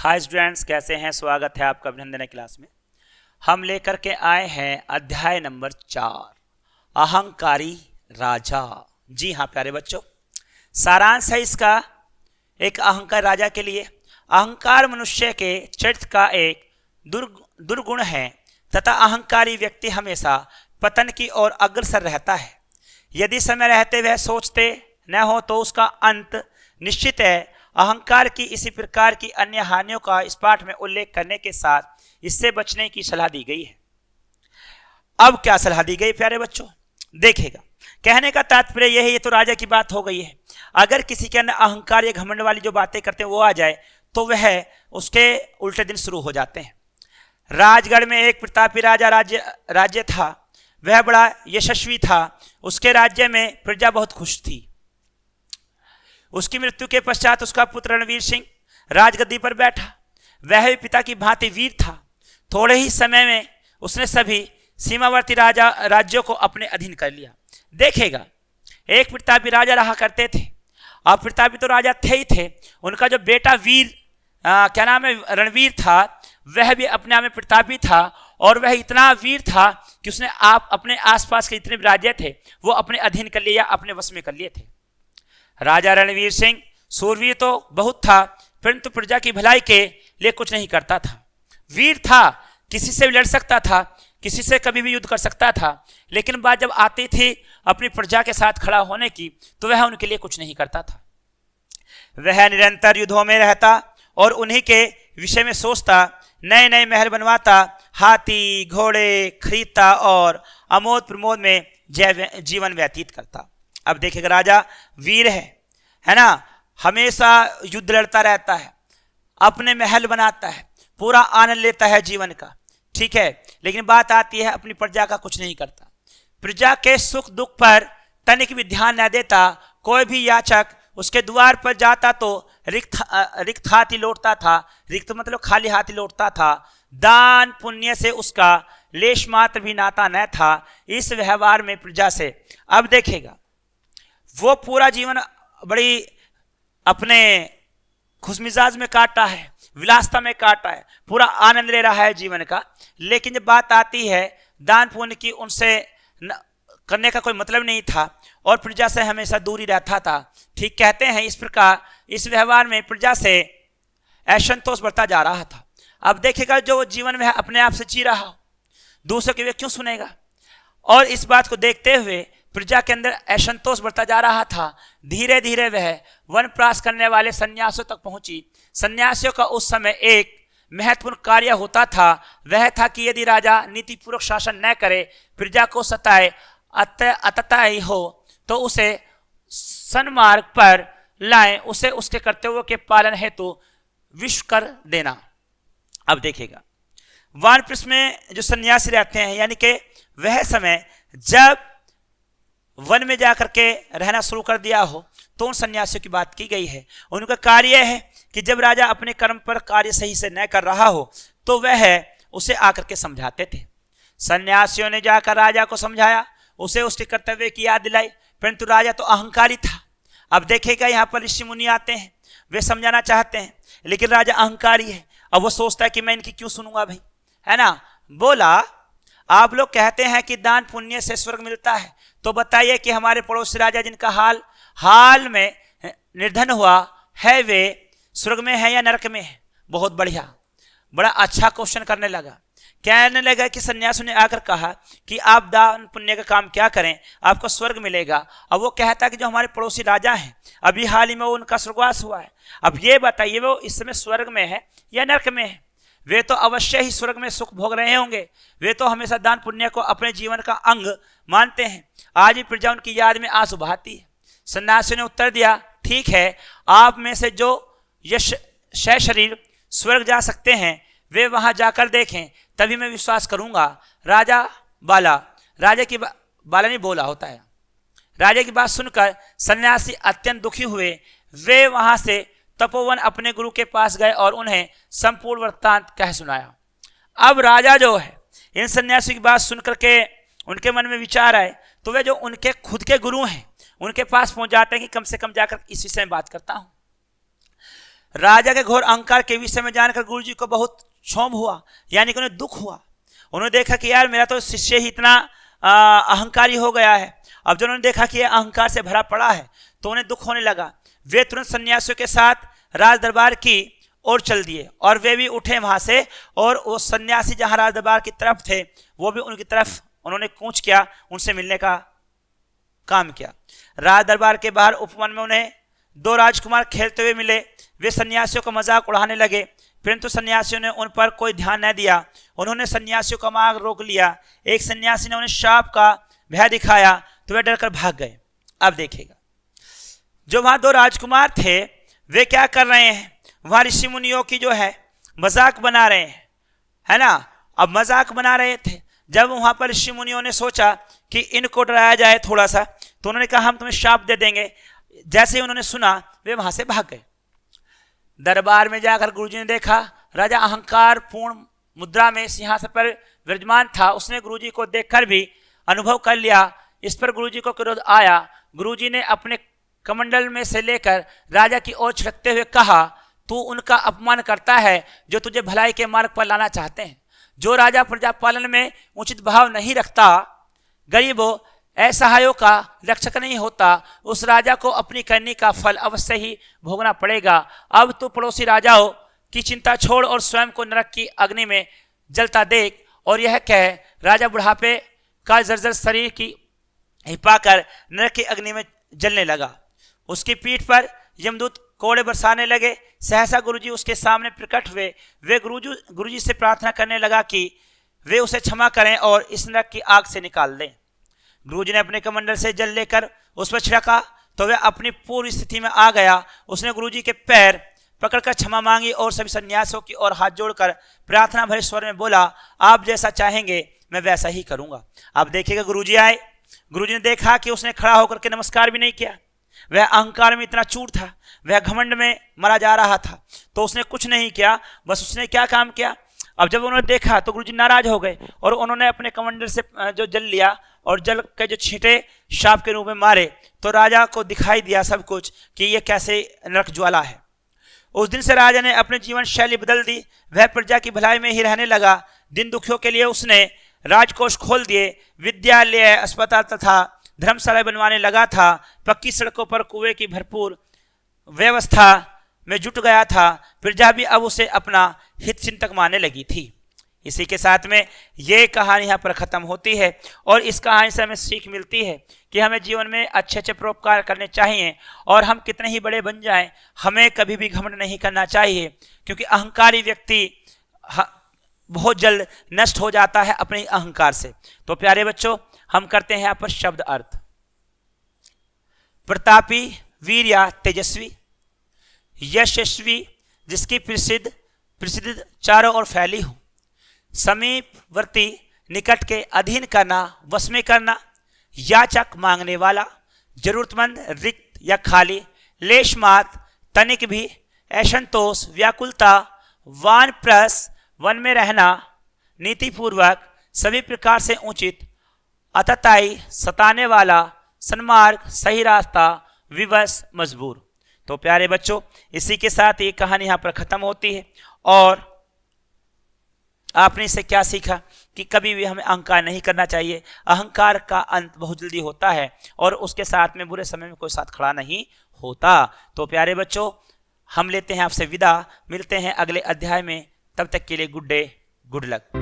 Hi students, कैसे हैं? स्वागत है आपका अभिनंदन क्लास में। हम लेकर के आए हैं अध्याय नंबर 4, अहंकारी राजा। जी हाँ प्यारे बच्चों, सारांश है इसका एक अहंकार राजा के लिए। अहंकार मनुष्य के चरित्र का एक दुर्गुण है तथा अहंकारी व्यक्ति हमेशा पतन की ओर अग्रसर रहता है। यदि समय रहते वह सोचते न हो तो उसका अंत निश्चित है। अहंकार की इसी प्रकार की अन्य हानियों का इस पाठ में उल्लेख करने के साथ इससे बचने की सलाह दी गई है। अब क्या सलाह दी गई प्यारे बच्चों, देखिएगा। कहने का तात्पर्य यह है, ये तो राजा की बात हो गई है। अगर किसी के अंदर अहंकार या घमंड वाली जो बातें करते हैं वो आ जाए तो वह उसके उल्टे दिन शुरू हो जाते हैं। राजगढ़ में एक प्रतापी राजा राज्य था। वह बड़ा यशस्वी था। उसके राज्य में प्रजा बहुत खुश थी। उसकी मृत्यु के पश्चात उसका पुत्र रणवीर सिंह राजगद्दी पर बैठा। वह भी पिता की भांति वीर था। थोड़े ही समय में उसने सभी सीमावर्ती राज्यों को अपने अधीन कर लिया। देखेगा, एक प्रतापी राजा रहा करते थे। अब प्रतापी तो राजा थे ही थे, उनका जो बेटा वीर क्या नाम है, रणवीर था, वह भी अपने आप में प्रतापी था। और वह इतना वीर था कि उसने अपने आसपास के जितने भी राज्य थे वो अपने अधीन कर लिया, अपने वश में कर लिए थे। राजा रणवीर सिंह सूरवीर तो बहुत था, परंतु प्रजा की भलाई के लिए कुछ नहीं करता था। वीर था, किसी से भी लड़ सकता था, किसी से कभी भी युद्ध कर सकता था, लेकिन बात जब आती थी अपनी प्रजा के साथ खड़ा होने की तो वह उनके लिए कुछ नहीं करता था। वह निरंतर युद्धों में रहता और उन्हीं के विषय में सोचता, नए नए महल बनवाता, हाथी घोड़े खरीदता और अमोद प्रमोद में जीवन व्यतीत करता। अब देखिएगा, राजा वीर है ना, हमेशा युद्ध लड़ता रहता है, अपने महल बनाता है, पूरा आनंद लेता है जीवन का, ठीक है। लेकिन बात आती है अपनी प्रजा का कुछ नहीं करता। प्रजा के सुख दुख पर तनिक भी ध्यान न देता। कोई भी याचक उसके द्वार पर जाता तो रिक्त हाथी लौटता था। रिक्त मतलब खाली हाथी लौटता था। दान पुण्य से उसका लेश मात्र भी नाता न था इस व्यवहार में प्रजा से। अब देखेगा, वो पूरा जीवन बड़ी अपने खुशमिजाज में काटा है, विलासता में काटा है, पूरा आनंद ले रहा है जीवन का। लेकिन जब बात आती है दान पुण्य की, उनसे करने का कोई मतलब नहीं था और प्रजा से हमेशा दूरी रहता था। ठीक कहते हैं, इस प्रकार इस व्यवहार में प्रजा से असंतोष बढ़ता जा रहा था। अब देखेगा, जो जीवन में अपने आप से जी रहा हो, दूसरों की वे क्यों सुनेगा। और इस बात को देखते हुए प्रजा के अंदर असंतोष बढ़ता जा रहा था। धीरे धीरे वह वनप्राश करने वाले सन्यासियों तक पहुंची। सन्यासियों का उस समय एक महत्वपूर्ण कार्य होता था, वह था कि यदि राजा नीतिपूर्वक शासन न करे, प्रजा को सताए, अतताई हो, तो उसे सन्मार्ग पर लाए, उसे उसके कर्तव्यों के पालन हेतु विश्व कर देना। अब देखिएगा, वानप्रस्थ में जो सन्यासी रहते हैं, यानी कि वह समय जब वन में जाकर के रहना शुरू कर दिया हो, तो उन सन्यासियों की बात की गई है। उनका कार्य है कि जब राजा अपने कर्म पर कार्य सही से न कर रहा हो तो वह उसे आकर के समझाते थे। सन्यासियों ने जाकर राजा को समझाया, उसे उसके कर्तव्य की याद दिलाई, परंतु राजा तो अहंकारी था। अब देखिएगा, यहाँ पर ऋषि मुनि आते हैं, वे समझाना चाहते हैं, लेकिन राजा अहंकारी है। अब वो सोचता है कि मैं इनकी क्यों सुनूंगा भाई, है ना। बोला, आप लोग कहते हैं कि दान पुण्य से स्वर्ग मिलता है, तो बताइए कि हमारे पड़ोसी राजा जिनका हाल में निर्धन हुआ है, वे स्वर्ग में है या नरक में है। बहुत बढ़िया, बड़ा अच्छा क्वेश्चन करने लगा। कहने लगा कि सन्यासी ने आकर कहा कि आप दान पुण्य का काम क्या करें, आपको स्वर्ग मिलेगा। अब वो कहता कि जो हमारे पड़ोसी राजा हैं, अभी हाल ही में वो उनका स्वर्गवास हुआ है, अब ये बताइए वो इस समय स्वर्ग में है या नरक में है। वे तो अवश्य ही स्वर्ग में सुख भोग रहे होंगे। वे तो हमेशा दान पुण्य को अपने जीवन का अंग मानते हैं। आज भी प्रजा उनकी याद में आंसू बहाती है। सन्यासी ने उत्तर दिया, ठीक है, आप में से जो यश शरीर स्वर्ग जा सकते हैं वे वहां जाकर देखें, तभी मैं विश्वास करूंगा। राजा की बाला नहीं बोला होता है। राजा की बात सुनकर सन्यासी अत्यंत दुखी हुए। वे वहां से तपोवन अपने गुरु के पास गए और उन्हें संपूर्ण वृत्तांत कह सुनाया। अब राजा जो है, इन सन्यासी की बात सुनकर के उनके मन में विचार आए, तो वे जो उनके खुद के गुरु हैं उनके पास पहुंच जाते हैं कि कम से कम जाकर इस विषय में बात करता हूं। राजा के घोर अहंकार के विषय में जानकर गुरु जी को बहुत क्षोभ हुआ, यानी कि उन्हें दुख हुआ। उन्होंने देखा कि यार मेरा तो शिष्य ही इतना अहंकारी हो गया है। अब जब उन्होंने देखा कि यह अहंकार से भरा पड़ा है तो उन्हें दुख होने लगा। वे तुरंत सन्यासियों के साथ राज दरबार की ओर चल दिए और वे भी उठे वहां से, और वो सन्यासी जहां राज दरबार की तरफ थे वो भी उनकी तरफ उन्होंने कूच किया, उनसे मिलने का काम किया। राज दरबार के बाहर उपवन में उन्हें 2 राजकुमार खेलते हुए मिले। वे सन्यासियों का मजाक उड़ाने लगे, परंतु सन्यासियों ने उन पर कोई ध्यान न दिया। उन्होंने सन्यासियों का मार्ग रोक लिया। एक सन्यासी ने उन्हें शाप का भय दिखाया तो वे डरकर भाग गए। अब देखिएगा, जो वहां 2 राजकुमार थे वे क्या कर रहे हैं, वहां ऋषि मुनियों की जो है मजाक बना रहे हैं, है ना। अब मजाक बना रहे थे। जब वहां पर ऋषि मुनियों ने सोचा कि इनको डराया जाए थोड़ा सा, तो उन्होंने कहा हम तुम्हें शाप दे देंगे। जैसे ही उन्होंने सुना वे वहां से भाग गए। दरबार में जाकर गुरुजी ने देखा राजा अहंकार पूर्ण मुद्रा में सिंहासन पर विराजमान था। उसने गुरुजी को देखकर भी अनुभव कर लिया। इस पर गुरुजी को क्रोध आया। गुरुजी ने अपने कमंडल में से लेकर राजा की ओर छिड़कते हुए कहा, तू उनका अपमान करता है जो तुझे भलाई के मार्ग पर लाना चाहते हैं। जो राजा प्रजा पालन में उचित भाव नहीं रखता, गरीबों असहायों का रक्षक नहीं होता, उस राजा को अपनी करनी का फल अवश्य ही भोगना पड़ेगा। अब तू पड़ोसी राजाओं की चिंता छोड़ और स्वयं को नरक की अग्नि में जलता देख। और यह कह राजा बुढ़ापे का जर्जर शरीर की हिपाकर नरक की अग्नि में जलने लगा। उसकी पीठ पर यमदूत कोड़े बरसाने लगे। सहसा गुरुजी उसके सामने प्रकट हुए। वे गुरुजी से प्रार्थना करने लगा कि वे उसे क्षमा करें और इस नरक की आग से निकाल दें। गुरुजी ने अपने कमंडल से जल लेकर उस पर छिड़का तो वह अपनी पूर्व स्थिति में आ गया। उसने गुरुजी के पैर पकड़कर क्षमा मांगी और सभी सन्यासियों की ओर हाथ जोड़कर प्रार्थना भरे स्वर में बोला, आप जैसा चाहेंगे मैं वैसा ही करूंगा। अब देखिएगा, गुरुजी आए। गुरुजी ने देखा कि उसने खड़ा होकर के नमस्कार भी नहीं किया। वह अहंकार में इतना चूर था, वह घमंड में मरा जा रहा था, तो उसने कुछ नहीं किया। बस उसने क्या काम किया, अब जब उन्होंने देखा तो गुरुजी नाराज हो गए और उन्होंने अपने कमंडल से जो जल लिया और जल के जो छींटे शाप के रूप में मारे, तो राजा को दिखाई दिया सब कुछ कि ये कैसे नरक ज्वाला है। उस दिन से राजा ने अपनी जीवन शैली बदल दी। वह प्रजा की भलाई में ही रहने लगा। दिन दुखियों के लिए उसने राजकोष खोल दिए, विद्यालय, अस्पताल तथा धर्मशाला बनवाने लगा था। पक्की सड़कों पर कुएं की भरपूर व्यवस्था में जुट गया था। प्रजा भी अब उसे अपना हित चिंतक मानने लगी थी। इसी के साथ में ये कहानी यहाँ पर ख़त्म होती है और इस कहानी से हमें सीख मिलती है कि हमें जीवन में अच्छे अच्छे परोपकार करने चाहिए और हम कितने ही बड़े बन जाएं, हमें कभी भी घमंड नहीं करना चाहिए, क्योंकि अहंकारी व्यक्ति बहुत जल्द नष्ट हो जाता है अपने अहंकार से। तो प्यारे बच्चों, हम करते हैं यहाँ पर शब्द अर्थ। प्रतापी, वीर या तेजस्वी, यशस्वी जिसकी प्रसिद्ध चारों ओर फैली हो, समीपवर्ती निकट के अधीन करना, वश में करना, याचक मांगने वाला, जरूरतमंद रिक्त या खाली, लेशमात तनिक भी, असंतोष, व्याकुलता, वानप्रस्थ वन में रहना, नीतिपूर्वक सभी प्रकार से उचित, अतताई सताने वाला, सन्मार्ग, सही रास्ता, विवश, मजबूर। तो प्यारे बच्चों, इसी के साथ ये कहानी यहाँ पर खत्म होती है और आपने इससे क्या सीखा कि कभी भी हमें अहंकार नहीं करना चाहिए। अहंकार का अंत बहुत जल्दी होता है और उसके साथ में बुरे समय में कोई साथ खड़ा नहीं होता। तो प्यारे बच्चों, हम लेते हैं आपसे विदा, मिलते हैं अगले अध्याय में। तब तक के लिए गुड डे, गुड लक।